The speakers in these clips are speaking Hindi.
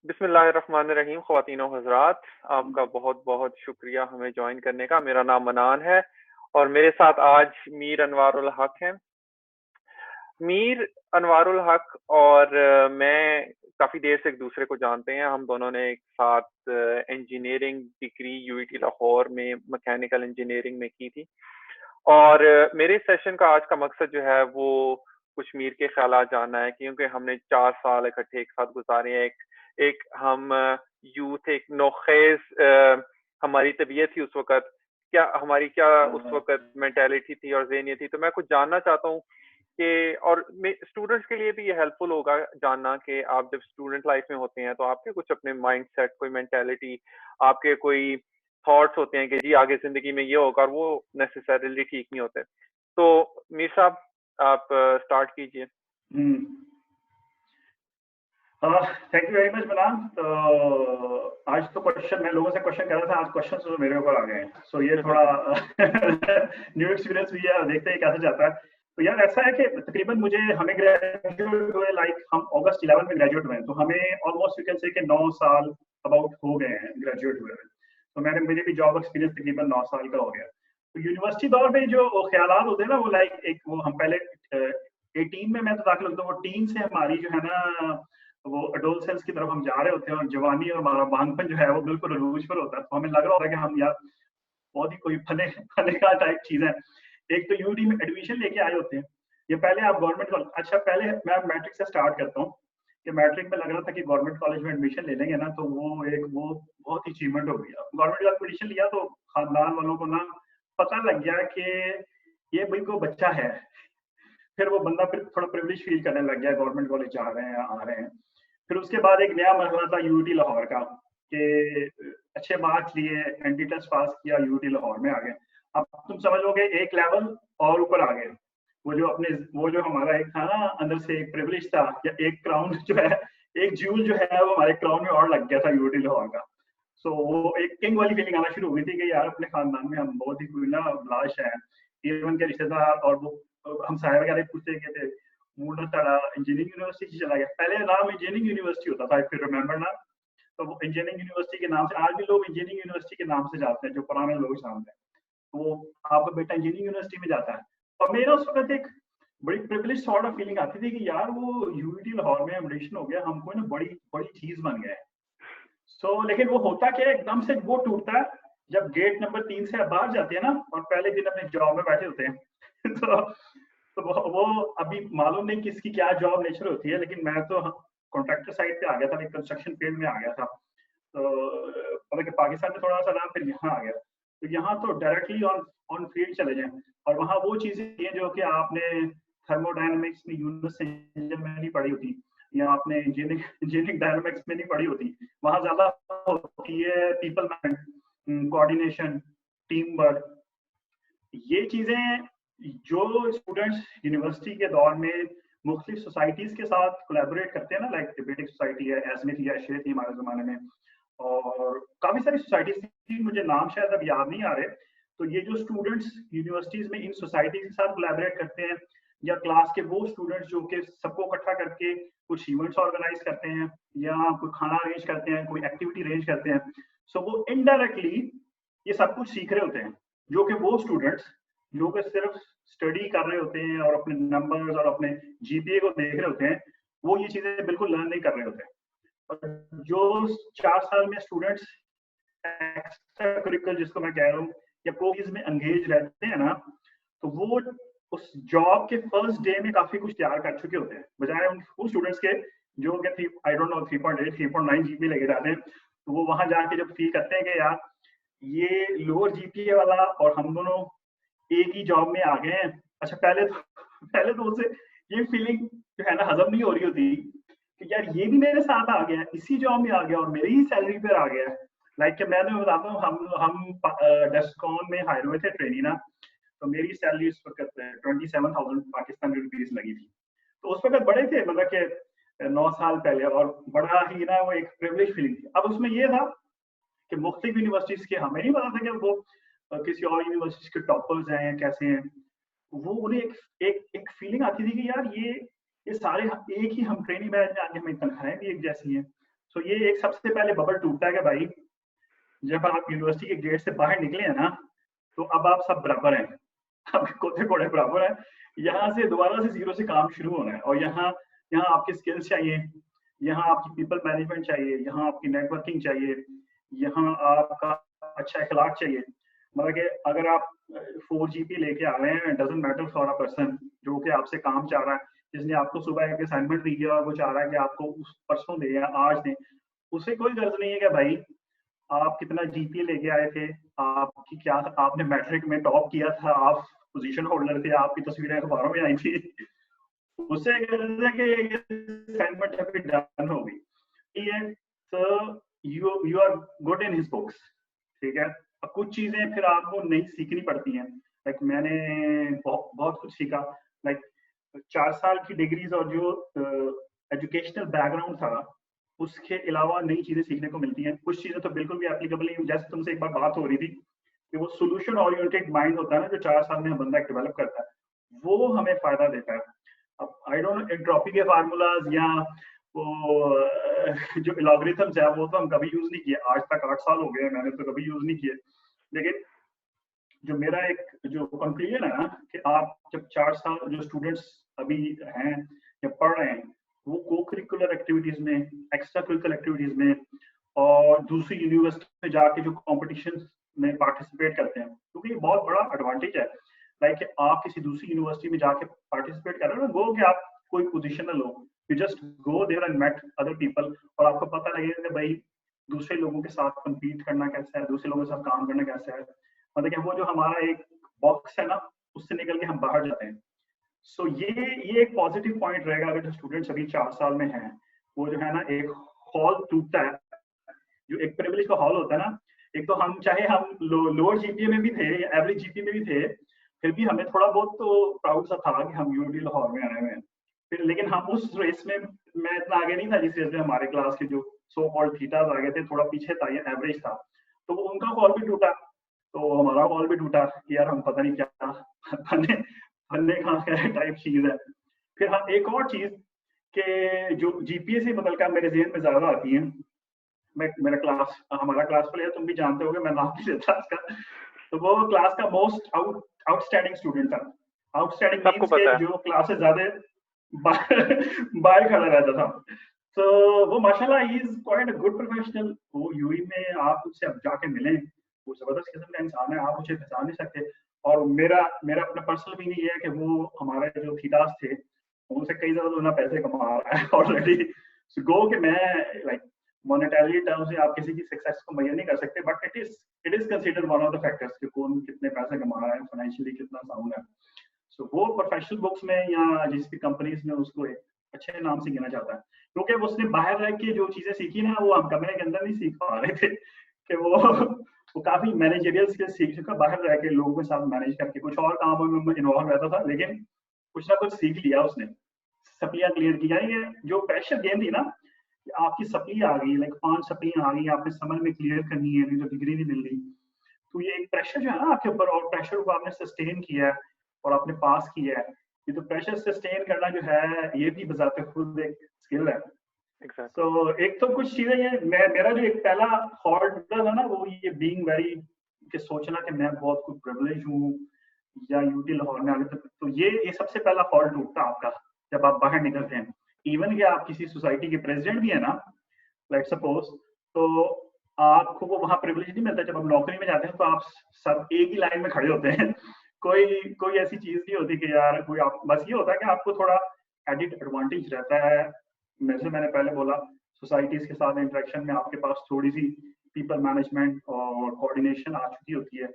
बिस्मिल्लाहिर्रहमानिर्रहीम। ख्वातीन और हज़रात, आपका बहुत बहुत शुक्रिया हमें ज्वाइन करने का। मेरा नाम मनान है और मेरे साथ आज मीर अनवारुल हक हैं। मीर अनवारुल हक और मैं काफ़ी देर से एक दूसरे को जानते हैं। हम दोनों ने एक साथ इंजीनियरिंग डिग्री यूईटी लाहौर में मैकेनिकल इंजीनियरिंग में की थी। और मेरे सेशन का आज का मकसद जो है वो कुछ मीर के ख्यालात जानना है, क्योंकि हमने 4 साल इकट्ठे एक साथ गुजारे हैं। एक एक हम यूथ, एक नौखेज हमारी तबीयत थी उस वक्त। क्या उस वक्त मेंटेलिटी थी और ज़हनियत थी। तो मैं कुछ जानना चाहता हूँ कि, और स्टूडेंट्स के लिए भी ये हेल्पफुल होगा जानना कि आप जब स्टूडेंट लाइफ में होते हैं तो आपके कुछ अपने माइंड सेट, कोई मेंटेलिटी, आपके कोई थॉट्स होते हैं कि जी आगे जिंदगी में ये होगा, और वो नेसेसरीली ठीक नहीं होते। तो मीर साहब, आप स्टार्ट कीजिए। थैंक यू वेरी मच मनान। तो आज तो क्वेश्चन, मैं लोगों से क्वेश्चन कर रहा था, आज क्वेश्चन तो मेरे ऊपर आ गए हैं। सो ये थोड़ा न्यू एक्सपीरियंस भी है, देखते हैं कैसे जाता है। तो यार ऐसा है कि तकरीबन हमें ग्रेजुएट हुए, लाइक हम अगस्त 11 में ग्रेजुएट हुए हैं, तो हमें ऑलमोस्ट यू कैन से कि 9 साल अबाउट हो गए हैं ग्रेजुएट हुए। तो मेरे भी जॉब एक्सपीरियंस तकरीबन 9 साल का हो गया। तो यूनिवर्सिटी दौर में जो ख्यालात होते हैं ना, वो लाइक एक वो हम पहले 18 में मैं तो दाखिल होता हूँ, वो टीन से हमारी जो है ना वो एडोलसेंस की तरफ हम जा रहे होते हैं, और जवानी और हमारा बांगपन जो है वो बिल्कुल अरूज पर होता है। तो हमें लग रहा होता है कि हम यार बहुत ही कोई फने फने का टाइप चीज है। एक तो यूडी में एडमिशन लेके आए होते हैं, ये पहले आप गवर्नमेंट कॉलेज, अच्छा पहले मैं मैट्रिक से स्टार्ट करता हूँ कि मैट्रिक में लग रहा था कि गवर्नमेंट कॉलेज में एडमिशन ले लेंगे ना, तो वो बहुत ही अचीवमेंट हो गया। गवर्नमेंट का एडमिशन लिया तो खानदान वालों को ना पता लग गया कि ये भाई को बच्चा है। फिर वो बंदा फिर थोड़ा प्रिविलेज फील करने लग गया, गवर्नमेंट कॉलेज जा रहे हैं, आ रहे हैं। फिर उसके बाद एक नया मरहला था यूटी लाहौर का कि अच्छे मार्क्स लिए, एंटी टेस्ट पास किया, यूटी लाहौर में आ गए। अब तुम समझोगे एक लेवल और ऊपर आ गए। वो जो हमारा एक था ना अंदर से एक प्रिविलेज था, या एक क्राउन जो है, एक ज्यूल जो है वो हमारे क्राउन में और लग गया था यूटी लाहौर का। सो वो एक किंग वाली फीलिंग आना शुरू हो गई थी कि यार अपने खानदान में हम बहुत ही कोई ना लाश है। इवन के रिश्तेदार और वो हम साहिब वगैरह पूछते थे मूड तड़ा इंजीनियरिंग यूनिवर्सिटी चला गया। पहले नाम इंजीनियरिंग यूनिवर्सिटी होता था, फिर रिमेम्बर ना, तो वो इंजीनियरिंग यूनिवर्सिटी के नाम से आज भी लोग इंजीनियरिंग यूनिवर्सिटी के नाम से जाते हैं, जो पुराने लोग जानते हैं। तो वो आपका बेटा इंजीनियरिंग यूनिवर्सिटी में जाता है। और मेरा उस वक्त एक बड़ी प्रिविलेज सॉर्ट ऑफ फीलिंग आती थी कि यार वो यूनिटी लाहौर में एडमिशन हो गया, हमको ना बड़ी बड़ी चीज बन गया है। लेकिन वो होता क्या है, एकदम से वो टूटता है जब गेट नंबर 3 से आप बाहर जाते हैं ना, और पहले दिन अपने जॉब में बैठे होते हैं। तो वो अभी मालूम नहीं किसकी क्या जॉब नेचर होती है, लेकिन मैं तो कॉन्ट्रैक्टर साइड पे आ गया था, कंस्ट्रक्शन फील्ड में आ गया था। तो मतलब कि पाकिस्तान में थोड़ा सा रहा, फिर यहाँ आ गया। तो यहाँ तो डायरेक्टली ऑन ऑन फील्ड चले जाएं, और वहाँ वो चीजें हैं जो कि आपने थर्मोडायनेमिक्स में यूनिट में नहीं पढ़ी होती, या आपने इंजीनियरिंग डायनामिक्स में नहीं पढ़ी होती। वहाँ ज्यादा होती है people management, coordination, team work, ये चीजें जो स्टूडेंट्स यूनिवर्सिटी के दौर में मुख्तलिफ सोसाइटीज के साथ कोलैबोरेट करते हैं ना, लाइक टिबेटिक सोसाइटी है, एजमी थी, एशिया थी हमारे जमाने में, और काफी सारी सोसाइटीज थी, मुझे नाम शायद अब याद नहीं आ रहे। तो ये जो स्टूडेंट्स यूनिवर्सिटीज में इन सोसाइटीज के साथ कोलैबोरेट करते हैं, या क्लास के वो स्टूडेंट्स जो कि सबको इकट्ठा करके कुछ इवेंट्स ऑर्गेनाइज करते हैं, या कोई खाना अरेंज करते हैं, कोई एक्टिविटी अरेंज करते हैं, सो वो इनडायरेक्टली ये सब कुछ सीख रहे होते हैं, जो कि वो स्टूडेंट्स जो कि सिर्फ स्टडी कर रहे होते हैं और अपने नंबर्स और अपने जीपीए को देख रहे होते हैं, वो ये चीजें बिल्कुल लर्न नहीं कर रहे होते हैं। और जो 4 साल में स्टूडेंट्स एक्स्ट्रा करिकुलर जिसको मैं कह रहा हूँ, या कोर्स में एंगेज रहते हैं ना, तो वो उस जॉब के फर्स्ट डे में काफी कुछ तैयार कर चुके होते हैं, बजाय उन स्टूडेंट्स के जो कि आई डोंट नो 3.8 3.9 जीपी लेके जाते हैं। तो वो वहां जाके जब फील करते हैं कि यार ये लोअर जीपीए वाला और हम दोनों एक ही जॉब में आ गए हैं। अच्छा पहले तो उसे ये फीलिंग जो है ना हजम नहीं हो रही होती कि यार ये भी मेरे साथ आ गया, इसी जॉब में आ गया और मेरी ही सैलरी पर आ गया। लाइक मैं तो बताता हूँ, हम डेस्कॉन में हायर हुए थे ट्रेनी ना, तो मेरी सैलरी उस वक्त 27,000 पाकिस्तानी रुपीज लगी थी। तो उस वक्त बड़े थे, मतलब कि 9 साल पहले, और बड़ा ही ना वो एक प्रिविलेज फीलिंग थी। अब उसमें ये था कि मुख्तलिफ यूनिवर्सिटीज के हमें नहीं पता था कि वो किसी और यूनिवर्सिटी के टॉपर्स हैं या कैसे हैं। वो उन्हें एक फीलिंग आती थी कि यार ये सारे एक ही हम ट्रेनिंग बैच में आके हमें तनख्वाहें भी एक जैसी हैं। तो ये एक सबसे पहले बबल टूटता है कि भाई जब आप यूनिवर्सिटी के गेट से बाहर निकले हैं ना, तो अब आप सब बराबर हैं, आपके कोते कोड़े बराबर हैं। यहाँ से दोबारा से जीरो से काम शुरू होना है, और यहाँ यहाँ आपके स्किल्स चाहिए, यहाँ आपकी पीपल मैनेजमेंट चाहिए, यहाँ आपकी नेटवर्किंग चाहिए, यहाँ आपका अच्छा अखलाक चाहिए। मतलब कि अगर आप 4 GP लेके आ रहे हैं, doesn't matter for a person जो कि आपसे काम चाह रहा है, जिसने आपको सुबह एक असाइनमेंट दी है और वो चाह रहा है कि आपको उस परसों दे या आज दें, उसे कोई गर्ज नहीं है कि भाई आप कितना जीपीए लेके आए थे, आपकी क्या, आपने मैट्रिक में टॉप किया था, आप पोजीशन होल्डर थे, आपकी तस्वीरें अखबारों में आई थी। उससे गर्ज है कि असाइनमेंट अभी डन हो गई, ठीक है। तो you are good in his books, ठीक है। अब कुछ चीजें फिर आपको नई सीखनी पड़ती हैं। लाइक मैंने बहुत कुछ सीखा, लाइक 4 साल की डिग्रीज और जो एजुकेशनल बैकग्राउंड था, उसके अलावा नई चीजें सीखने को मिलती हैं। कुछ चीजें तो बिल्कुल भी एप्लीकेबल नहीं, जैसे तुमसे एक बार बात हो रही थी कि वो सोल्यूशन ओरिएंटेड माइंड होता है ना, जो 4 साल में बंदा डेवलप करता है, वो हमें फायदा देता है। अब आई डोंट नो एंट्रोपी के फार्मूलाज या वो जो एल्गोरिथम्स है वो तो हम कभी यूज नहीं किए, आज तक 8 साल हो गए मैंने तो कभी यूज नहीं किए। लेकिन जो मेरा एक जो कंक्लूजन है ना, कि आप जब 4 साल जो स्टूडेंट्स अभी हैं या पढ़ रहे हैं, वो को करिकुलर एक्टिविटीज में, एक्स्ट्रा करिकुलर एक्टिविटीज में और दूसरी यूनिवर्सिटी में जाके जो कॉम्पिटिशन में पार्टिसिपेट करते हैं, क्योंकि ये बहुत बड़ा एडवांटेज है। लाइक आप किसी दूसरी यूनिवर्सिटी में जाके पार्टिसिपेट कर रहे हो ना, गो कि आप कोई पोजिशनल हो, you just go there and met other people, और आपको पता लगेगा कि भाई दूसरे लोगों के साथ कम्पीट करना कैसा है, दूसरे लोगों के साथ काम करना कैसा है। मतलब कि वो जो हमारा एक बॉक्स है ना, उससे निकल के हम बाहर जाते हैं। सो ये एक पॉजिटिव पॉइंट रहेगा अगर जो स्टूडेंट्स अभी 4 साल में हैं, वो जो है ना, एक हॉल टूटता है, जो एक प्रिविलेज का हॉल होता है ना। एक तो हम चाहे हम लोअर जीपीए में भी थे या एवरेज जीपीए में भी थे, फिर भी हमें थोड़ा बहुत तो प्राउड सा था कि हम यूटी लाहौर में आए हुए हैं। फिर लेकिन हम उस रेस में, मैं इतना आगे नहीं था जिस रेस में हमारे क्लास के जो सो कॉल्ड थीटास आ गए थे, थोड़ा पीछे था या एवरेज था, तो उनका हॉल भी टूटा, तो हमारा हॉल भी टूटा कि यार हम पता नहीं क्या फने फने कहाँ का टाइप चीज है। फिर हाँ, एक और चीज के जो जीपीए से बदल कर मेरे जेहन में ज्यादा आती है, मैं मेरा क्लास, हमारा क्लास प्ले तुम भी जानते होगे, मैं नाम नहीं लेता इसका, तो वो क्लास का मोस्ट आउटस्टैंडिंग स्टूडेंट था। आउटस्टैंडिंग सबको मींस के पता है। जो क्लास से ज्यादा बाहर खड़ा रहता था। तो वो माशाल्लाह he is quite a good professional. वो यूई में आप उससे अब जाके मिले, वो जबरदस्त किस्म का इंसान है, आप उसे पहचान नहीं सकते। और मेरा मेरा अपना पर्सनल भी नहीं है कि वो हमारे जो थीटास थे उनसे कई ज्यादा दुना पैसे कमा रहा है ऑलरेडी। गो कि मैं लाइक मॉनेटरी टर्म से आप किसी की सक्सेस को मेजर नहीं कर सकते, but it is considered one of the factors कि कौन कितने पैसे कमा रहा है, फाइनेंशियली कितना साउंड है। सो वो प्रोफेशनल बुक्स में या जिस भी कंपनीज में उसको एक अच्छे नाम से गिना जाता है, क्योंकि उसने बाहर रह के जो चीजें सीखी ना, वो हम कमरे के अंदर नहीं सीख पा रहे थे कि वो काफी मैनेजरियल स्किल्स सीख चुका, बाहर रह के लोगों के साथ मैनेज करके कुछ और कामों में इन्वॉल्व रहता था, लेकिन कुछ ना कुछ सीख लिया उसने, सप्लियां क्लियर की। यानी ये जो प्रेशर गेम थी ना, आपकी सप्ली आ गई, लाइक 5 सप्लियां आ गई, आपने समझ में क्लियर करनी है, नहीं तो डिग्री नहीं मिल रही। तो ये एक प्रेशर जो है ना आपके ऊपर, और प्रेशर को आपने सस्टेन किया है और आपने पास किया है, ये तो प्रेशर सस्टेन करना जो है, ये भी बजाते खुद एक स्किल है। एग्जैक्टली। तो एक तो कुछ चीजें ये मेरा जो एक पहला थॉट था ना, वो ये बीइंग वेरी कि सोचना कि मैं बहुत कुछ प्रिविलेज हूँ या यूटी लाहौर में आगे तक, तो ये सबसे पहला फॉल्ट टूटता आपका जब आप बाहर निकलते हैं। इवन कि आप किसी सोसाइटी के प्रेसिडेंट भी है ना, लेट सपोज, तो आपको वो वहां प्रिविलेज नहीं मिलता। जब आप नौकरी में जाते हैं तो आप सब एक ही लाइन में खड़े होते हैं, कोई कोई ऐसी चीज नहीं होती कि यार कोई, आप बस ये होता है कि आपको थोड़ा एडिट एडवांटेज रहता है। जैसे मैंने पहले बोला, सोसाइटीज के साथ इंटरेक्शन में आपके पास थोड़ी सी पीपल मैनेजमेंट और कोऑर्डिनेशन आ चुकी होती है।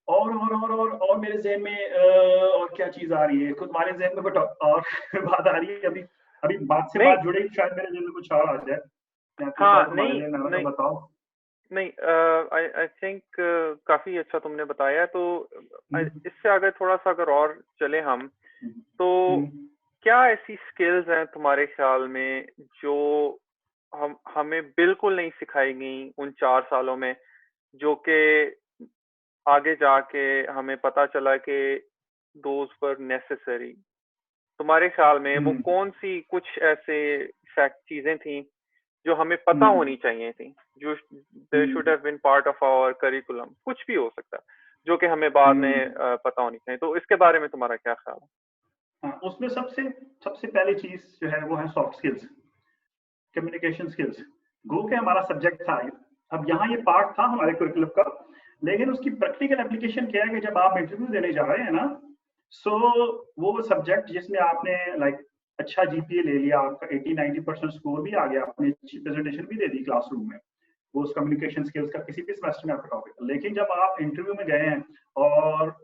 और मेरे जहन में और क्या चीज आ रही है, खुद हमारे जहन में कुछ और बात आ रही है अभी, अभी बात से नहीं बात जुड़े, शायद मेरे जहन में कुछ और आ जाए, या कुछ और हाँ, तुम्हारे नहीं जहन में आ रहा है, नहीं तो बताओ। नहीं, आई आई थिंक काफी अच्छा तुमने बताया। तो हम्म, इससे आगे थोड़ा सा अगर और चले हम, तो हम्म, क्या ऐसी स्किल्स हैं तुम्हारे ख्याल में जो हम हमें बिल्कुल नहीं सिखाई गई उन 4 सालों में, जो कि आगे जाके हमें पता चला कि दोज वर नेसेसरी? तुम्हारे ख्याल में वो हम्म, कौन सी कुछ ऐसे फैक्ट चीजें थी जो हमें पता होनी चाहिए थी, जो they should have been part of our curriculum, कुछ भी हो सकता है जो कि हमें बाद में पता होनी चाहिए। तो इसके बारे में तुम्हारा क्या ख्याल है? हाँ, उसमें सबसे सबसे पहली चीज जो है वो है सॉफ्ट स्किल्स, कम्युनिकेशन स्किल्स। गो के हमारा सब्जेक्ट था, अब यहाँ ये पार्ट था हमारे करिकुलम का, लेकिन उसकी प्रैक्टिकल एप्लीकेशन क्या है कि जब आप इंटरव्यू देने जा रहे हैं ना, सो वो सब्जेक्ट जिसमें आपने लाइक अच्छा जीपीए ले लिया, आपका 80-90% स्कोर भी आ गया, आपने अच्छी प्रेजेंटेशन भी दे दी क्लासरूम में, वो उस कम्युनिकेशन स्किल्स का किसी भी सेमेस्टर में आपका टॉपिक, लेकिन जब आप इंटरव्यू में गए हैं और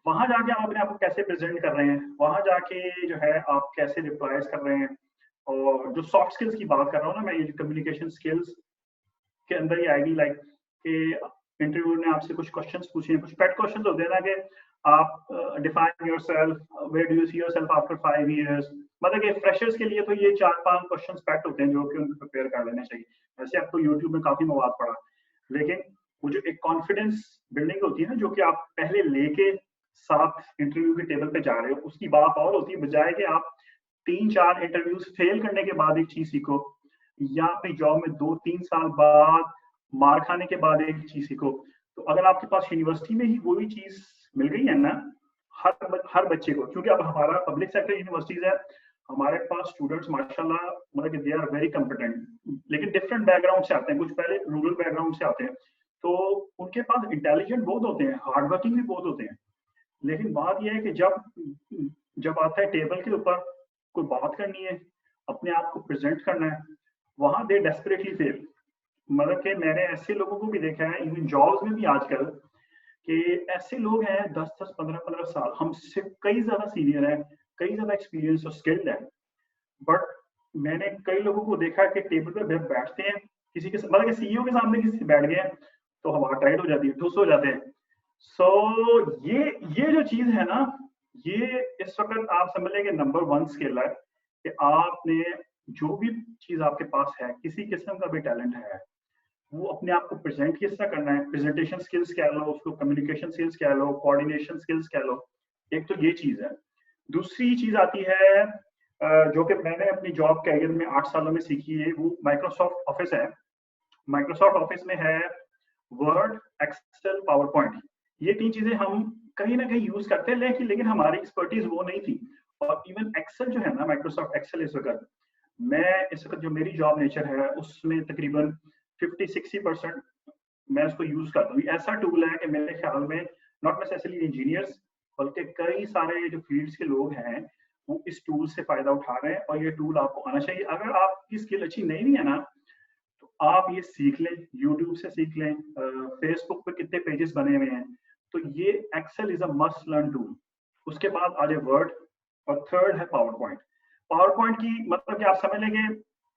वहां जाके आप अपने आप को कैसे प्रेजेंट कर रहे हैं, वहां जाके जो है आप कैसे रिप्लाईज कर रहे हैं, और जो सॉफ्ट स्किल्स की बात कर रहा हूँ ना मैं, ये कम्युनिकेशन स्किल्स के अंदर ही आएगी, लाइक कि इंटरव्यू ने आपसे कुछ क्वेश्चंस पूछे, कुछ पेट क्वेश्चंस होते हैं ना कि आप define yourself, where do you see yourself after 5 years, मतलब कि फ्रेशर्स के लिए तो ये 4-5 क्वेश्चंस पेट होते हैं जो कि उनको प्रिपेयर कर लेने चाहिए। वैसे आपको यूट्यूब में काफी मवाद पड़ा, लेकिन वो जो एक कॉन्फिडेंस बिल्डिंग होती है ना, जो कि आप पहले लेके साथ इंटरव्यू के टेबल पे जा रहे हो, उसकी बात और होती है, बजाय कि आप 3-4 इंटरव्यूज फेल करने के बाद एक चीज सीखो, या अपनी जॉब में 2-3 साल बाद मार खाने के बाद एक चीज सीखो। तो अगर आपके पास यूनिवर्सिटी में ही वही चीज मिल गई है ना हर बच्चे को, क्योंकि अब हमारा पब्लिक सेक्टर यूनिवर्सिटीज है, हमारे पास स्टूडेंट्स माशाल्लाह मतलब कि दे आर वेरी कॉम्पिटेंट, लेकिन डिफरेंट बैकग्राउंड से आते हैं, कुछ पहले रूरल बैकग्राउंड से आते हैं, तो उनके पास इंटेलिजेंट बहुत होते हैं, हार्ड वर्किंग भी बहुत होते हैं, लेकिन बात यह है कि जब जब आता है टेबल के ऊपर कोई बात करनी है, अपने आप को प्रेजेंट करना है, वहां दे डेस्परेटली फेल। मतलब कि मैंने ऐसे लोगों को भी देखा है इवन जॉब्स में भी आजकल, कि ऐसे लोग हैं 10-10 15-15 साल हमसे कई ज्यादा सीनियर है, कई ज्यादा एक्सपीरियंस और स्किल्ड है, बट मैंने कई लोगों को देखा कि टेबल पे बैठते हैं किसी के, मतलब कि सीईओ के सामने किसी से बैठ गए तो हवा टाइट हो जाती है, ठुस हो जाते हैं। सो ये जो चीज है ना, ये इस वक्त आप समझ लें कि नंबर 1 स्किल है कि आपने जो भी चीज आपके पास है, किसी किस्म का भी टैलेंट है, वो अपने आप को प्रेजेंट किस तरह करना है, प्रेजेंटेशन स्किल्स कह लो उसको, कम्युनिकेशन स्किल्स कह लो, कोऑर्डिनेशन स्किल्स कह लो, एक तो ये चीज है। दूसरी चीज आती है जो कि मैंने अपनी जॉब कैरियर में 8 सालों में सीखी है, वो माइक्रोसॉफ्ट ऑफिस है। माइक्रोसॉफ्ट ऑफिस में है वर्ड, एक्सेल, पावर पॉइंट, ये 3 चीजें हम कहीं ना कहीं यूज करते हैं, लेकिन हमारी एक्सपर्टीज वो नहीं थी। और इवन एक्सेल जो है ना, माइक्रोसॉफ्ट एक्सेल इस वक्त जो मेरी जॉब नेचर है उसमें तकरीबन 50-60% मैं उसको यूज करता हूँ। ऐसा टूल है कि मेरे ख्याल में नॉट नेसेसरली इंजीनियर्स, बल्कि कई सारे जो फील्ड्स के लोग हैं वो इस टूल से फायदा उठा रहे हैं, और ये टूल आपको आना चाहिए। अगर आपकी स्किल अच्छी नहीं भी है ना, तो आप ये सीख लें, यूट्यूब से सीख लें, फेसबुक पे कितने पेजेस बने हुए हैं, तो ये Excel is a must learn tool. उसके बाद आ जाए वर्ड, और थर्ड है पावर पॉइंट। पावर पॉइंट की मतलब कि आप समझ लेंगे,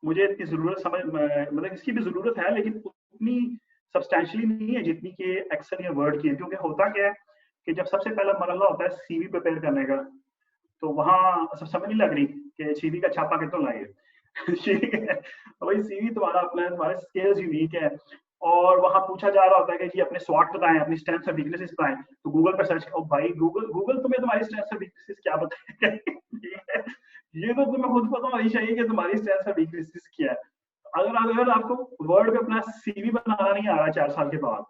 मुझे इसकी जरूरत मतलब इसकी भी जरूरत है, लेकिन उतनी सब्सटैंशियली नहीं है जितनी कि एक्सेल या वर्ड की है। क्योंकि होता क्या है कि जब सबसे पहला मरहला होता है सीवी प्रिपेयर करने का, तो वहाँ सब समझ नहीं लग रही कि सीवी का छापा कितों लाइए भाई सीवी तुम्हारा अपना है, तुम्हारे स्किल्स यूनिक है, और वहां पूछा जा रहा होता है कि जी अपने स्वॉट बताएं, अपनी स्ट्रेंथ्स और वीकनेसेस बताएं, तो गूगल पर सर्च करो। भाई गूगल तुम्हें तुम्हारी स्ट्रेंथ्स और वीकनेसेस क्या बताएगा ये तो तुम्हें खुद पता होनी चाहिए कि तुम्हारी स्ट्रेंथ्स और वीकनेसेस क्या है। अगर आपको वर्ड पे अपना सीवी बनाना नहीं आ रहा 4 साल के बाद,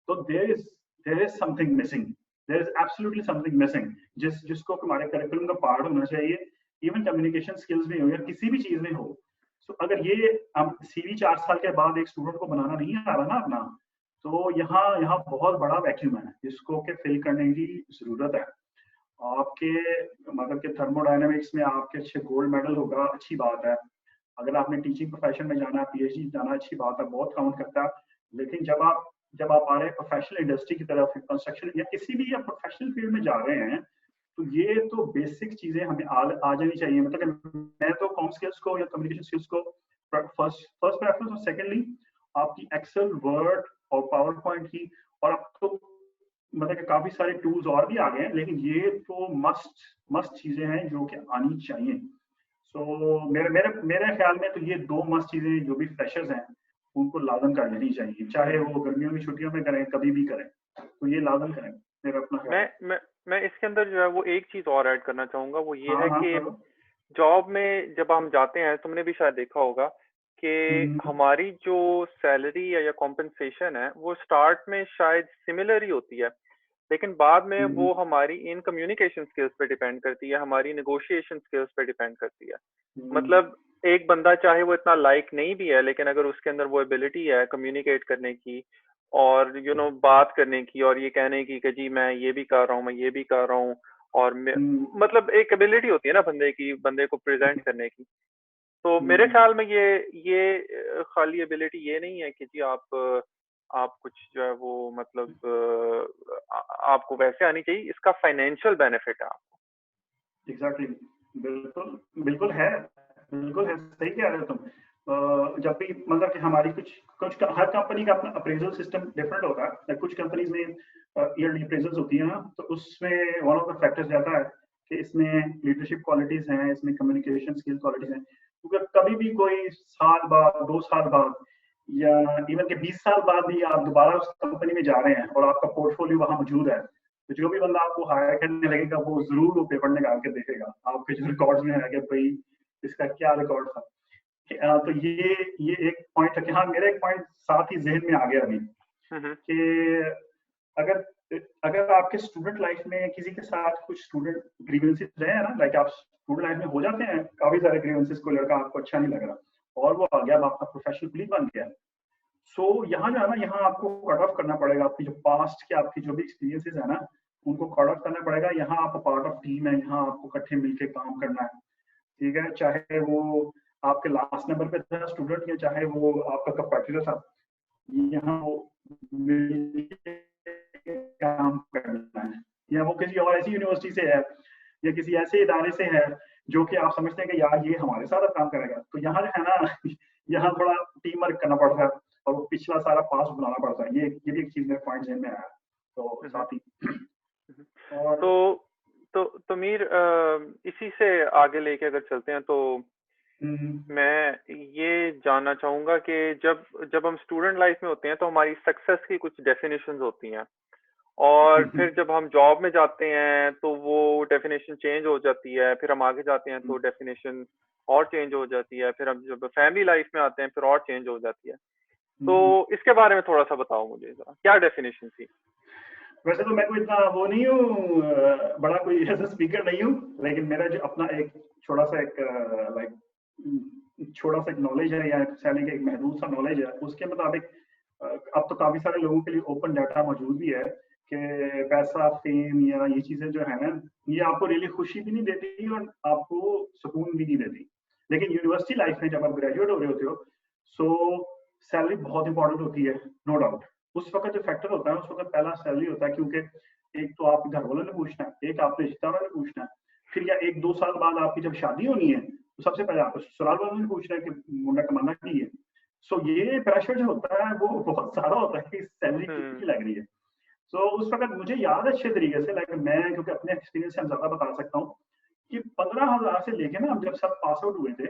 तो there is something missing, there is absolutely something missing, जिसको हमारे करिकुलम का पार्ट होना चाहिए, इवन कम्युनिकेशन स्किल्स में हो या किसी भी चीज में हो। तो अगर ये हम सीवी 4 साल के बाद एक स्टूडेंट को बनाना नहीं आ रहा ना अपना, तो यहाँ यहाँ बहुत बड़ा वैक्यूम है जिसको के फिल करने की जरूरत है। आपके मतलब के थर्मोडायनेमिक्स में आपके अच्छे गोल्ड मेडल होगा, अच्छी बात है। अगर आपने टीचिंग प्रोफेशन में जाना, पीएचडी जाना, अच्छी बात है, बहुत काउंट करता है। लेकिन जब आप आ रहे हैं प्रोफेशनल इंडस्ट्री की तरफ, कंस्ट्रक्शन या किसी भी या प्रोफेशनल फील्ड में जा रहे हैं, तो ये तो बेसिक चीजें हमें आ जानी चाहिए। मतलब मैं तो कॉम स्किल्स को या कम्युनिकेशन स्किल्स को फर्स्ट प्रेफरेंस, और सेकेंडली आपकी एक्सेल, वर्ड और पावर पॉइंट की, और अब तो मतलब कि काफी सारे टूल्स और भी आ गए हैं, लेकिन ये तो मस्ट चीजें हैं जो कि आनी चाहिए। सो मेरे ख्याल में तो ये 2 मस्त चीजें जो भी फ्रेशर्स हैं उनको लाजम कर लेनी चाहिए, चाहे वो गर्मियों की छुट्टियों में करें, कभी भी करें, तो ये लाजम करें, मेरा अपना ख्याल है। मैं इसके अंदर जो है वो एक चीज और ऐड करना चाहूंगा, वो ये हाँ है हाँ कि करो। जॉब में जब हम जाते हैं, तुमने भी शायद देखा होगा कि हमारी जो सैलरी या कॉम्पेंसेशन है वो स्टार्ट में शायद सिमिलर ही होती है, लेकिन बाद में वो हमारी इन कम्युनिकेशन स्किल्स पे डिपेंड करती है, हमारी नेगोशिएशन स्किल्स पे डिपेंड करती है। मतलब एक बंदा चाहे वो इतना लाइक नहीं भी है, लेकिन अगर उसके अंदर वो एबिलिटी है कम्युनिकेट करने की और बात करने की और ये कहने की कि जी मैं ये भी कर रहा हूँ, मैं ये भी कर रहा हूँ, और मतलब एक एबिलिटी होती है ना बंदे की, बंदे को प्रेजेंट करने की। तो मेरे ख्याल में ये खाली एबिलिटी ये नहीं है कि जी आप कुछ जो है वो मतलब आपको वैसे आनी चाहिए, इसका फाइनेंशियल बेनिफिट है आपको। एग्जैक्टली, बिल्कुल बिल्कुल है, बिल्कुल है, सही कह रहे हो तुम। जब भी मतलब कि हमारी कुछ कुछ हर कंपनी का अपना अप्रेजल सिस्टम डिफरेंट होता है। कुछ कंपनीज में ईयरली अप्रेजल्स होती है ना, तो उसमें वन ऑफ द फैक्टर्स रहता है कि इसमें लीडरशिप क्वालिटीज हैं, इसमें कम्युनिकेशन स्किल क्वालिटीज हैं। क्योंकि कभी भी कोई साल बाद, 2 साल बाद, या इवन के 20 साल बाद भी आप दोबारा उस कंपनी में जा रहे हैं और आपका पोर्टफोलियो वहां मौजूद है, तो जो भी बंदा आपको हायर करने लगेगा वो जरूर वो पेपर निकाल के देखेगा आपके जो रिकॉर्ड्स में है कि भाई इसका क्या रिकॉर्ड था। तो ये एक पॉइंट है कि हाँ, मेरा एक पॉइंट साथ ही जहन में आ गया अभी कि अगर अगर आपके स्टूडेंट लाइफ में किसी के साथ कुछ स्टूडेंट ग्रीवेंसेस रहे हैं ना, लाइक आप स्टूडेंट लाइफ में हो जाते हैं काफी सारे ग्रीवेंसेस, को लड़का आपको अच्छा नहीं लग रहा और वो आ गया, आपका प्रोफेशनल कलीग बन गया। सो यहाँ जो है ना, यहाँ आपको कट ऑफ करना पड़ेगा आपकी जो पास्ट के आपकी जो भी एक्सपीरियंसेस है ना, उनको कट ऑफ करना पड़ेगा। यहाँ आप पार्ट ऑफ टीम है, यहाँ आपको इकट्ठे मिलकर काम करना है, ठीक है। चाहे वो आपके लास्ट नंबर पे था स्टूडेंट या चाहे वो आपका कंपेटिटर था, यहाँ वो काम करना है। या वो किसी और ऐसी यूनिवर्सिटी से है या किसी ऐसे इदारे से है जो कि आप समझते हैं कि यार ये हमारे साथ अब काम करेगा, तो यहाँ जो है ना यहाँ थोड़ा टीम वर्क करना पड़ता है और वो पिछला सारा पास बनाना पड़ता है। ये भी एक चीज मेरे पॉइंट में आया, तो साथ ही और तो मीर इसी से आगे लेके अगर चलते हैं तो मैं ये जानना चाहूंगा कि जब जब हम स्टूडेंट लाइफ में होते हैं तो हमारी सक्सेस की कुछ डेफिनेशंस होती हैं, और फिर जब हम जॉब में जाते हैं तो वो डेफिनेशन चेंज हो जाती है, फिर हम आगे जाते हैं तो डेफिनेशन और चेंज हो जाती है, फिर हम जब फैमिली लाइफ में आते हैं फिर और चेंज हो जाती है। तो इसके बारे में थोड़ा सा बताओ मुझे, क्या डेफिनेशन थी? वैसे तो मैं कोई इतना वो नहीं हूँ, बड़ा कोई ऐसा स्पीकर नहीं हूँ, लेकिन मेरा जो अपना एक छोटा सा एक नॉलेज है, या सैनिक एक महदूद सा नॉलेज है, उसके मुताबिक अब तो काफी सारे लोगों के लिए ओपन डाटा मौजूद भी है कि पैसा, फेम या ये चीजें जो है ना, ये आपको रियली खुशी भी नहीं देती और आपको सुकून भी नहीं देती। लेकिन यूनिवर्सिटी लाइफ में जब आप ग्रेजुएट हो रहे होते हो, सो सैलरी बहुत इंपॉर्टेंट होती है, नो डाउट। उस वक्त जो फैक्टर होता है, उस वक्त पहला सैलरी होता है, क्योंकि एक तो आप घर वालों ने पूछना है, एक आपके रिश्तेदारों ने पूछना है, फिर या 1-2 साल बाद आपकी जब शादी होनी है तो सबसे पहले आपको ससुराल वालों ने पूछना है कि मुंडा कमाना की है। सो ये प्रेशर जो होता है वो बहुत सारा होता है कि सैलरी कितनी लग रही है। सो उस वक्त मुझे याद है अच्छे तरीके से, लाइक मैं क्योंकि अपने एक्सपीरियंस से ज्यादा बता सकता हूँ कि 15,000 से लेके ना, जब सब पास आउट हुए थे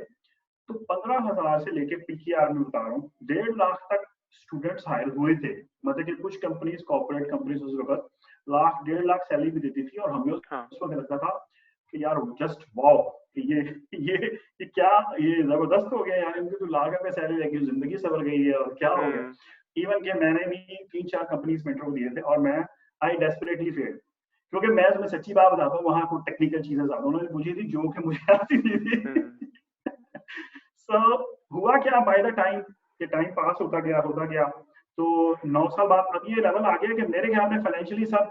तो 15,000 से लेके पीकेआर में बता रहा हूँ 1.5 लाख तक स्टूडेंट्स हायर हुए थे। मतलब कि कुछ कंपनीज, कॉर्पोरेट कंपनीज उस वक्त 1.5 लाख सैलरी भी देती थी और हमें उस वक्त लगता था कि यार जस्ट वाओ, ये क्या, ये जबरदस्त हो गया यार, इनकी तो लाख रुपए सैलरी लगी, जिंदगी सवर गई है और क्या हो गया। इवन के मैंने भी 3-4 कंपनीज में इंटरव्यू दिए थे और मैं आई डेस्परेटली फेल, क्योंकि मैं तुम्हें सच्ची बात बताता हूँ, वहां कुछ टेक्निकल चीजें ज्यादा उन्होंने पूछी थी जो कि मुझे आती नहीं थी। सो हुआ क्या, बाय द टाइम कि टाइम पास होता गया, तो 9 साल बाद अब ये लेवल आ गया कि मेरे ख्याल में फाइनेंशियली सब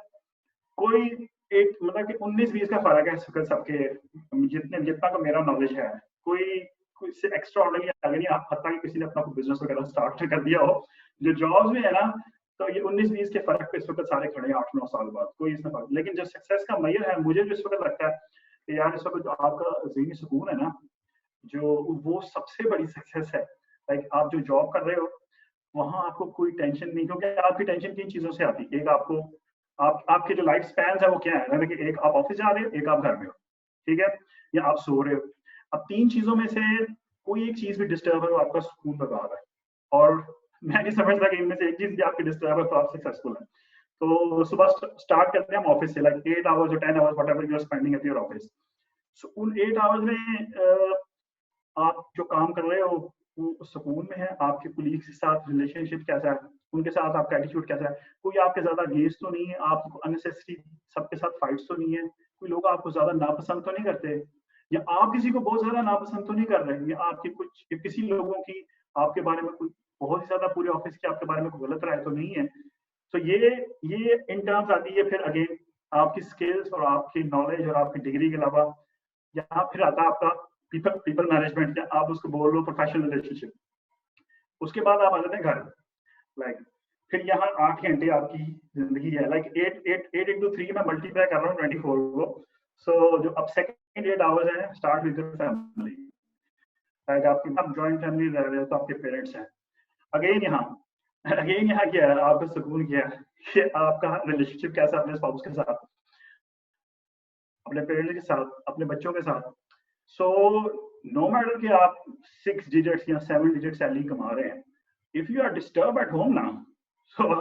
कोई एक मतलब कि 19-20 का फर्क है सबके, जितना का मेरा नॉलेज है, कोई से एक्स्ट्रा ऑर्डिनरी आगे नहीं, आप हत्ता कि किसी ने अपना बिजनेस वगैरह स्टार्ट कर दिया हो। जो जॉब्स में है ना, तो ये 19-20 के फर्क पे इस वक्त सारे खड़े हैं 8-9 साल बाद, कोई इसमें फर्क। लेकिन जो सक्सेस का मैयर है, मुझे जो इस वक्त लगता है कि यार इस वक्त जो आपका ज़हनी सुकून है ना, जो वो सबसे बड़ी सक्सेस है। लाइक आप जो जॉब कर रहे हो वहां आपको कोई टेंशन नहीं, क्योंकि आपकी टेंशन किन चीजों से आती है। एक आपको आपके जो लाइफ स्पैन है वो क्या है, मतलब कि एक आप ऑफिस जा रहे हो, एक आप घर में हो, ठीक है, या आप सो रहे हो। अब 3 चीजों में से कोई एक चीज भी डिस्टर्ब है, आपका सुकून बर्बाद है। और मैं नहीं समझता कि इनमें से एक चीज भी आपकी डिस्टर्ब है तो आप सक्सेसफुल है। तो सुबह स्टार्ट करते हैं हम ऑफिस से, लाइक 8 आवर्स और 10 hours whatever you are spending at your office. So उन 8 आवर्स में आप जो काम कर रहे हो वो सुकून में है, आपके कुलीग्स के साथ रिलेशनशिप कैसा है, उनके साथ आपका एटीट्यूड कैसा है, कोई आपके ज़्यादा अगेंस्ट तो नहीं है, आप अननेसेसरी सबके साथ फाइट्स तो नहीं है, कोई लोग आपको ज़्यादा नापसंद तो नहीं करते, या आप किसी को बहुत ज़्यादा नापसंद तो नहीं कर रहे हैं, या आपके कुछ या किसी लोगों की आपके बारे में कोई बहुत ही ज़्यादा पूरे ऑफिस की आपके बारे में कोई गलत राय तो नहीं है। तो ये इन टर्म्स आती है फिर अगेन आपकी स्किल्स और आपकी नॉलेज और आपकी डिग्री के अलावा यहाँ फिर आता है आपका पीपल पीपल मैनेजमेंट, या आप उसको बोल लो प्रोफेशनल रिलेशनशिप। उसके बाद आप आ जाते हैं घर, लाइक फिर यहाँ 8 घंटे आपकी जिंदगी है, लाइक 8 into 3 में मल्टीप्लाई कर रहा हूँ 24 को। सो जो अब सेकंड 8 आवर्स है start with your family, like आपकी आप जॉइंट फैमिली रह रहे हो तो आपके पेरेंट्स हैं। अगेन यहाँ क्या है, आपका सुकून क्या है कि आपका रिलेशनशिप कैसा है अपने स्पाउस के साथ, अपने पेरेंट्स के साथ, अपने बच्चों के साथ। सो नो मैटर कि आप 6 डिजिट्स या 7 डिजिट सैलरी कमा रहे हैं, if you are disturb at home ना, सो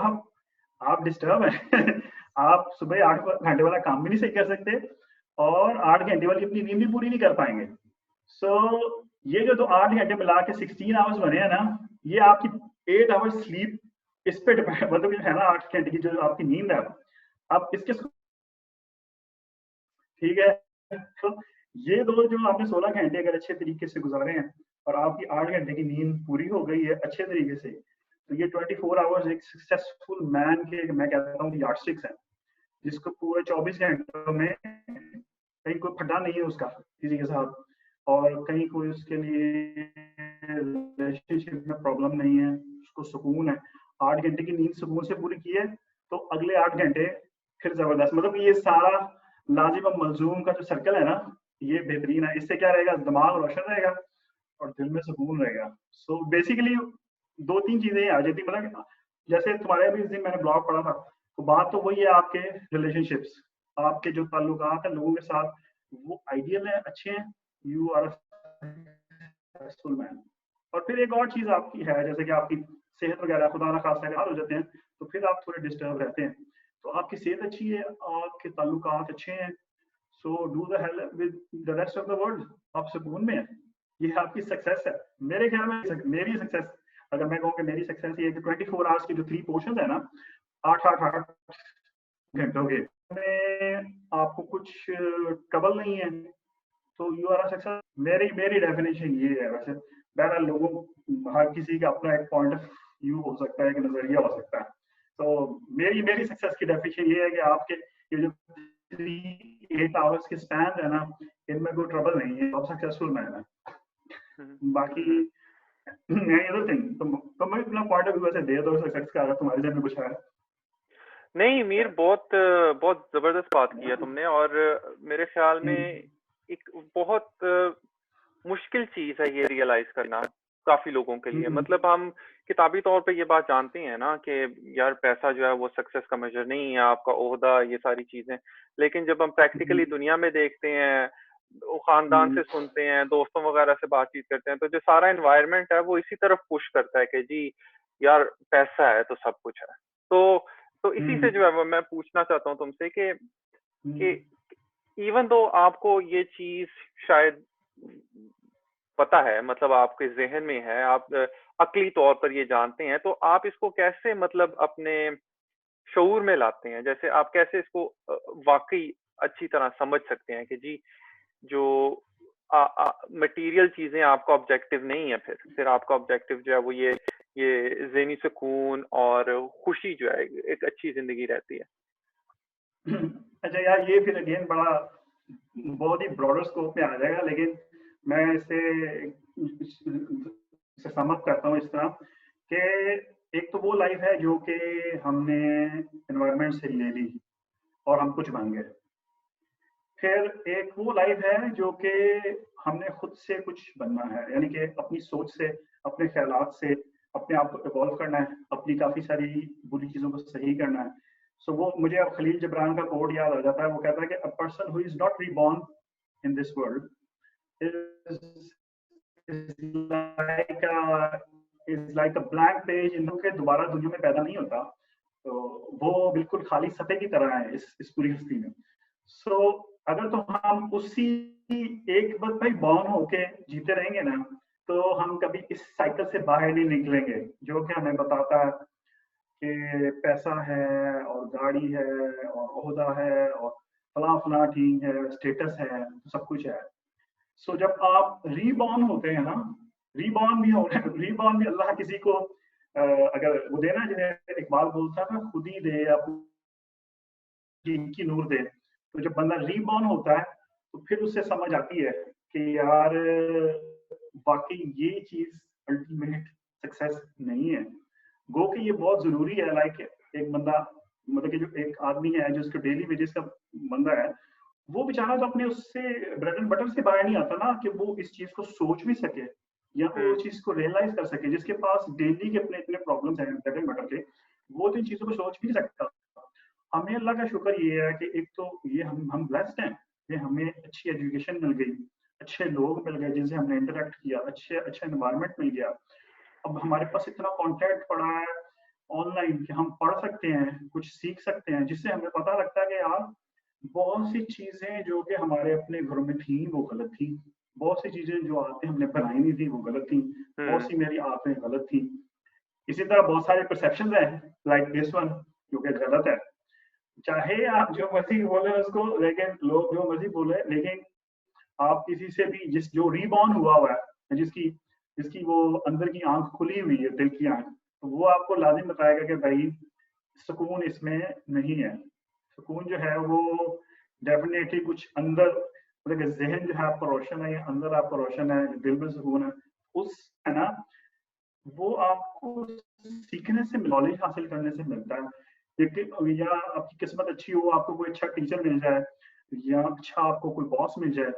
आप डिस्टर्ब हैं आप सुबह 8 घंटे वाला काम भी नहीं सही कर सकते और 8 घंटे वाली अपनी नींद भी पूरी नहीं कर पाएंगे। सो ये जो 8 घंटे मिला के 16 आवर्स बने हैं ना, ये आपकी 8 आवर्स स्लीप इस पे डिपेंड, मतलब है ना 8 घंटे की जो आपकी नींद है, अब इसके ठीक है। तो ये दो जो आपने 16 घंटे अगर अच्छे तरीके से गुजारे हैं और आपकी 8 घंटे की नींद पूरी हो गई है अच्छे तरीके से, तो ये 24 आवर्स एक सक्सेसफुल मैन के मैं कहता हूँ यार्डस्टिक्स है, जिसको पूरे 24 घंटों में कहीं कोई फटा नहीं है उसका किसी के साथ, और कहीं कोई उसके लिए रिलेशनशिप में प्रॉब्लम नहीं है, उसको सुकून है, 8 घंटे की नींद सुकून से पूरी की है, तो अगले 8 घंटे फिर जबरदस्त, मतलब ये सारा लाजिम और मलजूम का जो सर्कल है ना, ये बेहतरीन है। इससे क्या रहेगा, दिमाग रोशन रहेगा और दिल में सुकून रहेगा। सो बेसिकली 2-3 चीजें आ जाती, मतलब जैसे तुम्हारे भी इस दिन मैंने ब्लॉग पढ़ा था, तो बात तो वही है, आपके रिलेशनशिप्स, आपके जो ताल्लुकात है लोगों के साथ वो आइडियल है, अच्छे हैं, यू आर सक्सेसफुल मैन। और फिर एक और चीज आपकी है, जैसे कि आपकी सेहत वगैरह खुदा ना खास्ता अगर हो जाते हैं तो फिर आप थोड़े डिस्टर्ब रहते हैं, तो आपकी सेहत अच्छी है, आपके ताल्लुकात अच्छे हैं, so do the hell with the rest of the world, आप सुकून में है, ये आपकी सक्सेस है। मेरे ख्याल में मेरी सक्सेस, अगर मैं कहूँ कि मेरी सक्सेस ये है कि 24 आवर्स के जो 3 पोर्शन है ना, 8 घंटों के में आपको कुछ ट्रबल नहीं है, तो यू आर सक्सेस। मेरी मेरी डेफिनेशन ये है। वैसे बहरहाल लोगों हर किसी का अपना एक पॉइंट ऑफ व्यू हो सकता है, एक नजरिया हो सकता है, तो मेरी मेरी सक्सेस की डेफिनेशन ये है कि आपके ये जो 8 आवर्स के स्पैन है ना, इनमें कोई ट्रबल नहीं है, आप सक्सेसफुल मैन है। बाकी अदर थिंग तो मैं अपना पॉइंट ऑफ व्यू ऐसे दे दो सक्सेस का, अगर तुम्हारे जहन में कुछ है। नहीं मीर, बहुत बहुत जबरदस्त बात की है तुमने, और मेरे ख्याल में एक बहुत मुश्किल चीज है ये रियलाइज करना काफी लोगों के लिए। मतलब हम किताबी तौर पे ये बात जानते हैं ना कि यार पैसा जो है वो सक्सेस का मेजर नहीं है, आपका ओहदा, ये सारी चीजें, लेकिन जब हम प्रैक्टिकली दुनिया में देखते हैं, वो खानदान से सुनते हैं, दोस्तों वगैरह से बातचीत करते हैं, तो जो सारा एनवायरनमेंट है वो इसी तरफ पुश करता है कि जी यार पैसा है तो सब कुछ है। तो इसी से जो है वो मैं पूछना चाहता हूँ तुमसे कि इवन दो आपको ये चीज शायद पता है, मतलब आपके जहन में है, आप अकली तौर पर ये जानते हैं, तो आप इसको कैसे मतलब अपने शऊर में लाते हैं? जैसे आप कैसे इसको वाकई अच्छी तरह समझ सकते हैं कि जी जो मटेरियल चीजें आपका ऑब्जेक्टिव नहीं है, फिर आपका ऑब्जेक्टिव जो है वो ये ज़हनी सुकून और खुशी जो है, एक अच्छी जिंदगी रहती है। अच्छा यार, ये फिर अगेन बड़ा बहुत ही ब्रॉडर स्कोप में आ जाएगा, लेकिन मैं इसे सम अप करता हूँ इस तरह कि एक तो वो लाइफ है जो कि हमने एनवायरनमेंट से ले ली और हम कुछ बन गए। फिर एक वो लाइफ है जो कि हमने खुद से कुछ बनना है, यानी कि अपनी सोच से, अपने ख्यालात से अपने आप को इवॉल्व करना है, अपनी काफ़ी सारी बुरी चीज़ों को सही करना है। सो वो मुझे अब खलील जिब्रान का कोड याद आ जाता है, वो कहता है कि a person who is not reborn in this world is like a blank page, इन के दोबारा दुनिया में पैदा नहीं होता, तो वो बिल्कुल खाली सतह की तरह है इस पूरी हस्ती में। सो अगर तो हम उसी एक बस भाई बॉर्न होके जीते रहेंगे ना, तो हम कभी इस साइकिल से बाहर नहीं निकलेंगे, जो कि हमें बताता है कि पैसा है और गाड़ी है और ओहदा है और फला फला ठीक है, स्टेटस है, सब कुछ है। सो जब आप रीबॉर्न होते हैं ना, रीबॉर्न भी हो रीबॉर्न भी अल्लाह किसी को अगर वो देना, जैसे इकबाल बोलता था, खुद ही दे या की नूर दे। तो जब बंदा रीबॉर्न होता है, तो फिर उसे समझ आती है कि यार वाकई ये चीज अल्टीमेट सक्सेस नहीं है। गो कि ये बहुत जरूरी है। लाइक एक बंदा, मतलब कि जो एक आदमी है जो उसके डेली वेजेस का बंदा है, वो बेचारा तो अपने उससे ब्रेड एंड बटर से बाहर नहीं आता ना, कि वो इस चीज को सोच भी सके या वो हम्म। उस चीज को रियलाइज कर सके। जिसके पास डेली के अपने इतने प्रॉब्लम्स हैं ब्रेड एंड बटर के, वो तो इन चीजों को सोच भी नहीं सकता। हमें अल्लाह का शुक्र ये है कि एक तो ये हम ब्लेस्ड हैं कि हमें अच्छी एजुकेशन मिल गई, अच्छे लोग मिल गए जिनसे हमने इंटरेक्ट किया, अच्छा एनवायरनमेंट मिल गया। अब हमारे पास इतना कॉन्टेंट पड़ा है ऑनलाइन कि हम पढ़ सकते हैं, कुछ सीख सकते हैं, जिससे हमें पता लगता है कि यार बहुत सी चीजें जो कि हमारे अपने घरों में थी वो गलत थी, बहुत सी चीजें जो आदतें हमने बनाई नहीं थी वो गलत थी, बहुत हम्म। सी मेरी आदतें गलत थी। इसी तरह बहुत सारे परसेप्शन हैं लाइक दिस वन, जो कि गलत है। चाहे आप जो मर्जी बोले उसको, लेकिन लोग जो मर्जी बोले, लेकिन आप किसी से भी जिस जो रीबॉर्न हुआ है, जिसकी जिसकी वो अंदर की आंख खुली हुई है, दिल की आंख, तो वो आपको लाजिम बताएगा कि भाई सुकून इसमें नहीं है। सुकून जो है वो डेफिनेटली कुछ अंदर, मतलब जहन जो है आपका रोशन है या अंदर आपका रोशन है, दिल में सुकून है, उस है ना, वो आपको सीखने से, नॉलेज हासिल करने से मिलता है। लेकिन या आपकी किस्मत अच्छी हो, आपको कोई अच्छा टीचर मिल जाए, या अच्छा आपको कोई बॉस मिल जाए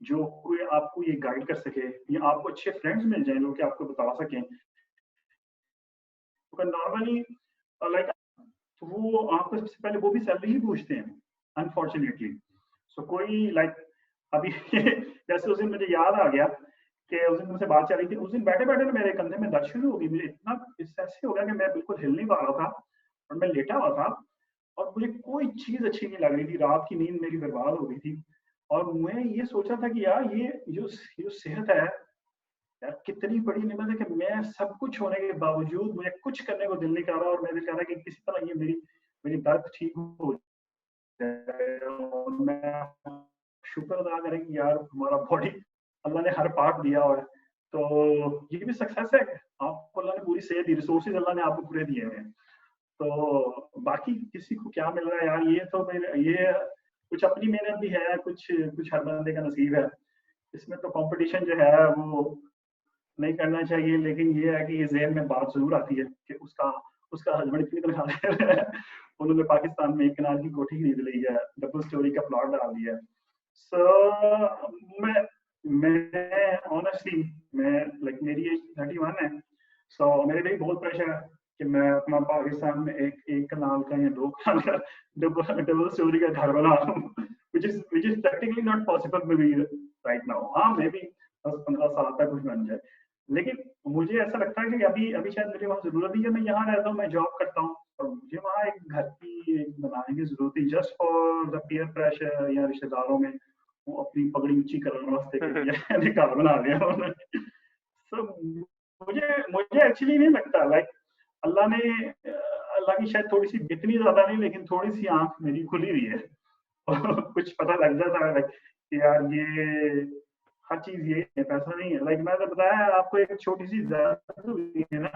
जो कोई आपको ये गाइड कर सके, या आपको अच्छे फ्रेंड्स मिल जाए जो कि आपको बता सकें, तो नॉर्मली लाइक वो आपको सबसे पहले वो भी सैलरी ही पूछते हैं अनफॉर्चुनेटली। सो कोई लाइक अभी जैसे उस दिन मुझे याद आ गया कि उस दिन मुझसे बात चल रही थी, उस दिन बैठे बैठे ना मेरे कंधे में दर्द शुरू हो गई, मुझे इतना ऐसे हो गया कि मैं बिल्कुल हिल नहीं पा रहा था और मैं लेटा हुआ था, और मुझे कोई चीज अच्छी नहीं लग रही थी, रात की नींद मेरी बर्बाद हो गई थी। और मैं ये सोचा था कि यार ये जो सेहत है यार, कितनी बड़ी नेमत है कि मैं सब कुछ होने के बावजूद मुझे कुछ करने को दिल नहीं कर रहा, और मैं दिल कर रहा है कि किसी तरह ये मेरी मेरी दर्द ठीक हो जाए, और मैं शुक्र अदा करें कि यार हमारा बॉडी अल्लाह ने हर पार्ट दिया हुआ है। तो ये भी सक्सेस है, आपको अल्लाह ने पूरी सेहत दी, रिसोर्सेज अल्लाह ने आपको पूरे दिए हैं। तो बाकी किसी को क्या मिल रहा है यार, ये तो मेरे ये कुछ अपनी मेहनत भी है, कुछ कुछ हर बंदे का नसीब है। इसमें तो कंपटीशन जो है वो नहीं करना चाहिए, लेकिन ये है कि ये ज़हन में बात ज़रूर आती है कि उसका उसका हस्बैंड इतनी तनख्वाह है, उन्होंने पाकिस्तान में एक कनाल की कोठी खरीद ली है, डबल स्टोरी का प्लॉट डाल दिया है। सो मैं ऑनेस्टली मैं लाइक मेरी एज 31 है, सो मेरे लिए बहुत प्रेशर है कि मैं अपना पाकिस्तान में एक एक कनाल का या दो कनाल का डबल डबल स्टोरी का घर बना रहा हूँ, which is practically not possible may be right now. हाँ मे बी 10-15 साल तक कुछ बन जाए, लेकिन मुझे ऐसा लगता है कि अभी अभी शायद मेरी वहाँ जरूरत नहीं है, मैं यहाँ रहता हूँ, मैं जॉब करता हूँ, और मुझे वहाँ एक घर की एक बनाने की जरूरत है just for the peer pressure, या रिश्तेदारों में वो अपनी पगड़ी ऊंची करने वास्ते के हम्म। लिए घर बना लिया उन्होंने। So, मुझे मुझे एक्चुअली नहीं लगता लाइक अल्लाह ने अल्लाह की शायद थोड़ी सी, इतनी ज्यादा नहीं लेकिन थोड़ी सी आंख मेरी खुली हुई है और कुछ पता लग जाता है लाइक कि यार ये हर चीज ये है, पैसा नहीं है। लाइक मैंने बताया आपको, एक छोटी सी जरूरत हुई है ना,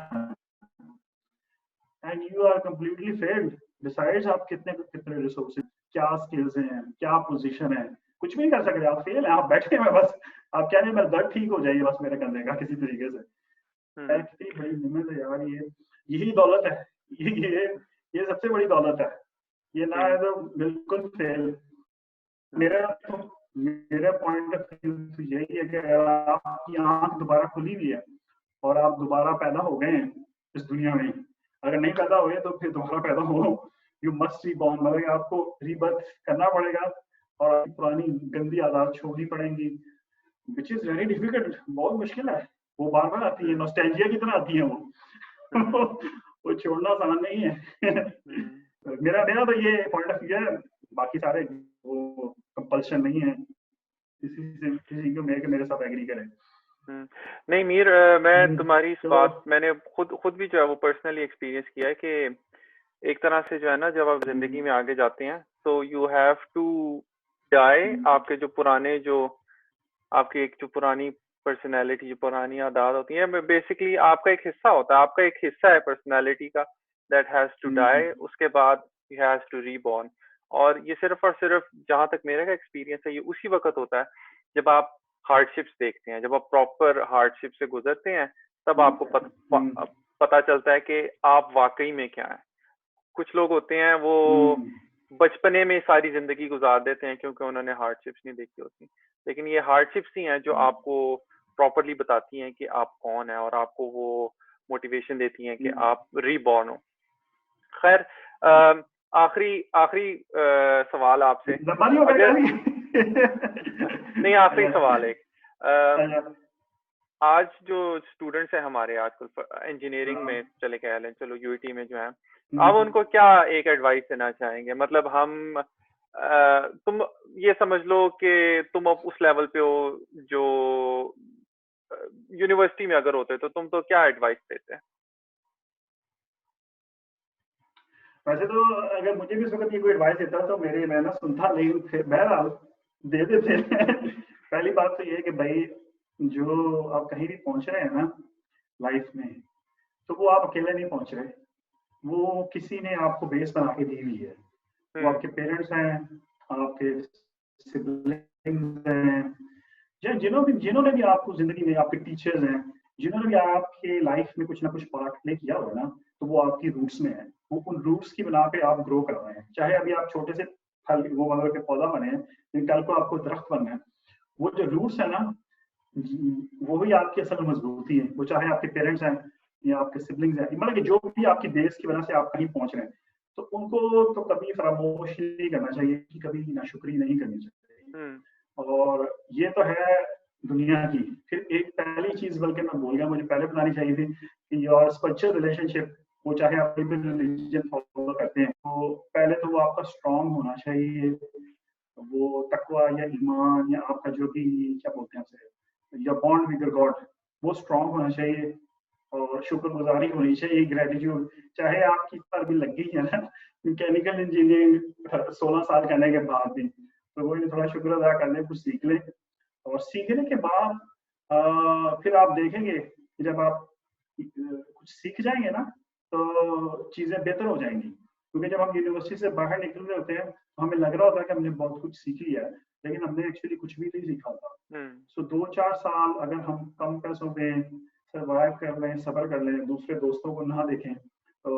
and you are completely failed. Decides आप कितने कितने रिसोर्सेज, क्या स्किल्स हैं, क्या पोजीशन है, कुछ भी नहीं कर सकते, आप फेल हैं, आप बैठे हैं बस। आप कह रहे हैं मेरा दर्द ठीक हो जाइए बस मेरे कंधे का किसी तरीके से। यार हम्म। कितनी बड़ी निमत है यार, ये यही दौलत है, ये ये सबसे बड़ी दौलत है। ये ना है हम्म। तो बिल्कुल फेल। मेरा तो मेरा पॉइंट ऑफ व्यू तो यही है कि अगर आपकी आंख दोबारा खुली हुई है और आप दोबारा पैदा हो गए हैं इस दुनिया में, अगर नहीं पैदा हुए तो फिर दोबारा पैदा हो, यू मस्ट री बॉर्न, मतलब आपको रीबर्थ करना पड़ेगा और आपकी पुरानी गंदी आदत छोड़नी पड़ेंगी, विच इज वेरी डिफिकल्ट, बहुत मुश्किल है। वो बार बार आती है, हम्म। नॉस्टैल्जिया की तरह आती है वो हम्म। वो छोड़ना आसान नहीं है। हम्म। मेरा मेरा तो ये पॉइंट ऑफ व्यू है, बाकी सारे वो कंपल्शन नहीं है किसी को मेरे साथ एग्री करे। नहीं मीर, मैं तुम्हारी इस तो बात, मैंने खुद भी जो है वो पर्सनली एक्सपीरियंस किया है कि एक तरह से जो है ना, जब आप जिंदगी में आगे जाते हैं तो यू हैव टू डाई आपके जो पुराने, जो आपकी एक जो पुरानी पर्सनैलिटी, जो पुरानी आदत होती है, बेसिकली आपका एक हिस्सा होता है, आपका एक हिस्सा है पर्सनैलिटी का, दैट हैज टू डाई। उसके बाद ही हैज टू रीबॉर्न। और ये सिर्फ और सिर्फ जहां तक मेरा का एक्सपीरियंस है, ये उसी वक्त होता है जब आप हार्डशिप्स देखते हैं, जब आप प्रॉपर हार्डशिप से गुजरते हैं, तब आपको पता चलता है कि आप वाकई में क्या है। कुछ लोग होते हैं वो बचपने में सारी जिंदगी गुजार देते हैं क्योंकि उन्होंने हार्डशिप्स नहीं देखी होती, लेकिन ये हार्डशिप्स ही हैं जो आपको प्रॉपरली बताती हैं कि आप कौन है, और आपको वो मोटिवेशन देती हैं कि आप रीबॉर्न हो। खैर, आखिरी सवाल आपसे, अगर नहीं, आखिरी सवाल एक, आज जो स्टूडेंट्स हैं हमारे, आजकल इंजीनियरिंग में चले गए हैं, चलो यूईटी में जो है, आप उनको क्या एक एडवाइस देना चाहेंगे? मतलब हम तुम ये समझ लो कि तुम अब उस लेवल पे हो जो यूनिवर्सिटी में अगर होते तो तुम तो क्या एडवाइस देते हैं? वैसे तो अगर मुझे भी इस वक्त ये कोई एडवाइस देता तो मैं ना सुनता, लेकिन बहरहाल दे देते। पहली बात तो ये है कि भाई जो आप कहीं भी पहुंच रहे हैं ना लाइफ में, तो वो आप अकेले नहीं पहुंच रहे, वो किसी ने आपको बेस बना के दी हुई है। वो आपके पेरेंट्स हैं, आपके सिबलिंग्स हैं, जिन्होंने भी आपको जिंदगी में, आपके टीचर्स हैं, जिन्होंने भी आपके लाइफ में कुछ ना कुछ पार्ट प्ले किया होगा ना, तो वो आपकी रूट्स में है। वो उन रूट्स की बना पे आप ग्रो कर रहे हैं। चाहे अभी आप छोटे से फल वो मतलब के पौधा बने हैं, लेकिन कल को आपको दरख्त बनना है। वो जो रूट्स है ना, वो ही आपकी असल मजबूती है। वो चाहे आपके पेरेंट्स हैं या आपके सिबलिंग्स हैं, मतलब कि जो भी आपकी बेस की वजह से आप कहीं पहुंच रहे हैं, तो उनको तो कभी फरामोश नहीं करना चाहिए, कि कभी नाशुक्री नहीं करनी चाहिए। और ये तो है दुनिया की। फिर एक पहली चीज, बल्कि मैं भूल गया, मुझे पहले बतानी चाहिए थी, कि योर स्पिरिचुअल रिलेशनशिप, वो चाहे आप कोई भी रिलीजन फॉलो करते हैं, तो पहले तो वो आपका स्ट्रांग होना चाहिए। वो तकवा या ईमान या आपका जो भी क्या बोलते हैं उसे, या बॉन्ड विद गॉड, वो स्ट्रांग होना चाहिए। और शुक्रगुजारी होनी चाहिए, ग्रेटिट्यूड। चाहे आपकी पर भी लग गई है ना मैकेनिकल इंजीनियरिंग 16 साल करने के बाद भी, तो वो थोड़ा शुक्र अदा कर ले, कुछ सीख ले। और सीखने के बाद फिर आप देखेंगे कि जब आप कुछ सीख जाएंगे ना, तो चीजें बेहतर हो जाएंगी। क्योंकि जब हम यूनिवर्सिटी से बाहर निकल रहे होते हैं, तो हमें लग रहा होता है कि हमने बहुत कुछ सीख लिया है, लेकिन हमने एक्चुअली कुछ भी नहीं सीखा होता। सो 2-4 साल अगर हम कम पैसों में सर्वाइव कर लें, सब्र कर लें, दूसरे दोस्तों को ना देखें, तो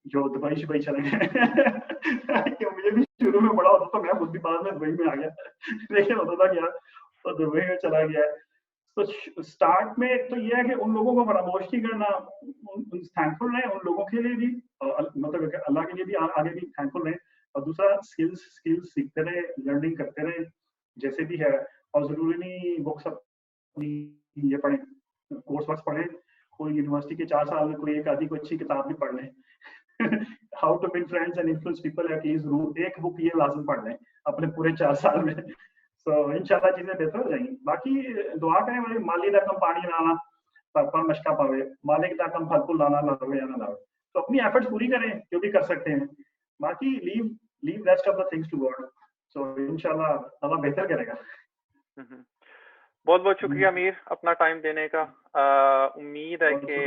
जो दुबई शुबई चले गए मुझे भी शुरू में बड़ा होता था, मैं खुद भी बाद में दुबई में आ गया लेकिन होता था क्या, तो दुबई में चला गया। तो स्टार्ट में तो ये है कि उन लोगों को फरामोश नहीं करना, थैंकफुल रहें उन लोगों के लिए भी, मतलब अल्लाह के लिए भी आगे भी थैंकफुल रहें। और दूसरा स्किल्स सीखते रहे, लर्निंग करते रहे, जैसे भी है। और जरूरी नहीं बुक्स अपनी ये पढ़ें, कोर्स वर्क पढ़ें, कोई यूनिवर्सिटी के 4 साल में कोई एक आधी कोई अच्छी किताब भी पढ़ लें how to win friends and influence people, एक बुक ये लाजम पढ़ लें अपने पूरे 4 साल में। सो इंशाल्लाह चीजें बेहतर हो जाएंगी। बाकी दुआ करें भाई, माली रकम पानी लाना पर मशका पावे, मालिक दा कम फल लाना लावे या ना लावे। तो अपनी एफर्ट्स पूरी करें जो भी कर सकते हैं, बाकी leave rest of the things to God. So इंशाल्लाह अल्लाह बेहतर करेगा। बहुत बहुत शुक्रिया मीर अपना टाइम देने का। उम्मीद है कि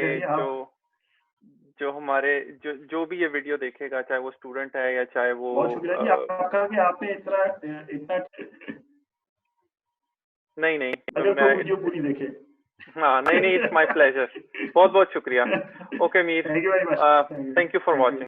जो हमारे जो भी ये वीडियो देखेगा, चाहे वो स्टूडेंट है या चाहे वो, बहुत शुक्रिया जी आपका कि आपने इतना नहीं अगर मैं वीडियो पूरी देखे। हाँ, नहीं, इट्स माय प्लेजर। बहुत बहुत शुक्रिया। Okay Mir, thank you very much, thank you for watching.